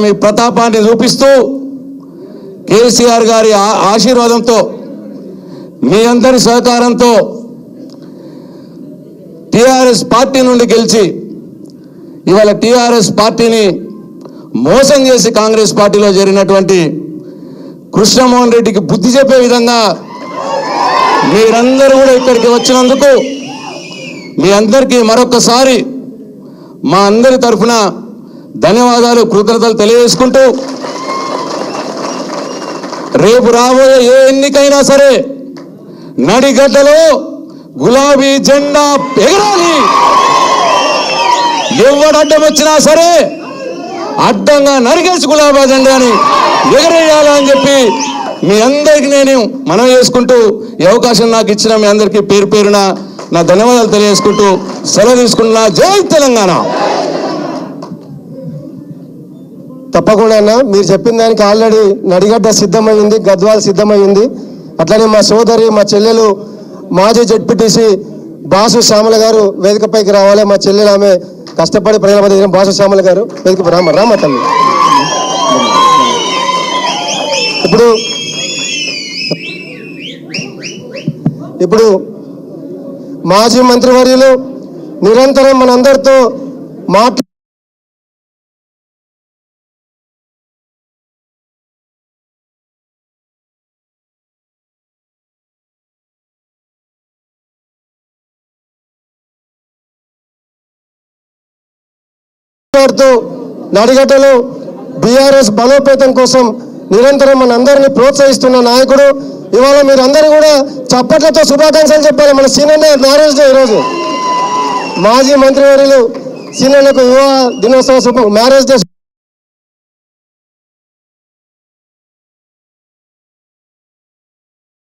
మీ ప్రతాపాన్ని చూపిస్తూ కేసీఆర్ గారి ఆశీర్వాదంతో మీ అందరి సహకారంతో టిఆర్ఎస్ పార్టీ నుండి గెలిచి ఇవాళ టిఆర్ఎస్ పార్టీని మోసం చేసి కాంగ్రెస్ పార్టీలో చేరినటువంటి కృష్ణమోహన్ రెడ్డికి బుద్ధి చెప్పే విధంగా మీరందరూ కూడా ఇక్కడికి వచ్చినందుకు మీ అందరికీ మరొకసారి మా అందరి తరఫున ధన్యవాదాలు కృతజ్ఞతలు తెలియజేసుకుంటూ రేపు రాబోయే ఏ ఎన్నికైనా సరే నడిగడ్డలో గులాబీ జెండా ఎగరాలి. ఎవడు అడ్డం వచ్చినా సరే అడ్డంగా నరిగేసి గులాబీ జెండాని ఎగరేయాలని చెప్పి మీ అందరికి నేను మనవి చేసుకుంటూ ఈ అవకాశం నాకు ఇచ్చిన మీ అందరికీ పేరు పేరున నా ధన్యవాదాలు తెలియజేసుకుంటూ సెలవు తీసుకుంటున్నా. జై తెలంగాణ. తప్పకుండా అన్న, మీరు చెప్పిన దానికి ఆల్రెడీ నడిగడ్డ సిద్ధమైంది, గద్వాల్ సిద్ధమైంది. అట్లనే మా సోదరి మా చెల్లెలు మాజీ జెడ్పీటీసీ బాసు శ్యామల గారు వేదికపైకి రావాలి. మా చెల్లెలు ఆమె కష్టపడి ప్రజల మధ్య బాసు శ్యామల గారు వేదిక రామ తల్లి. ఇప్పుడు మాజీ మంత్రివర్యులు నిరంతరం మనందరితో మాట్లాడుతూ నడిగడ్డలో బీఆర్ఎస్ బలోపేతం కోసం నిరంతరం మనందరినీ ప్రోత్సహిస్తున్న నాయకుడు. ఇవాళ మీరందరూ కూడా చప్పట్లతో శుభాకాంక్షలు చెప్పాలి. మన సీనన్న మ్యారేజ్ డే ఈరోజు. మాజీ మంత్రివర్యులు సీనన్నకు వివాహ దినోత్సవ మ్యారేజ్ డే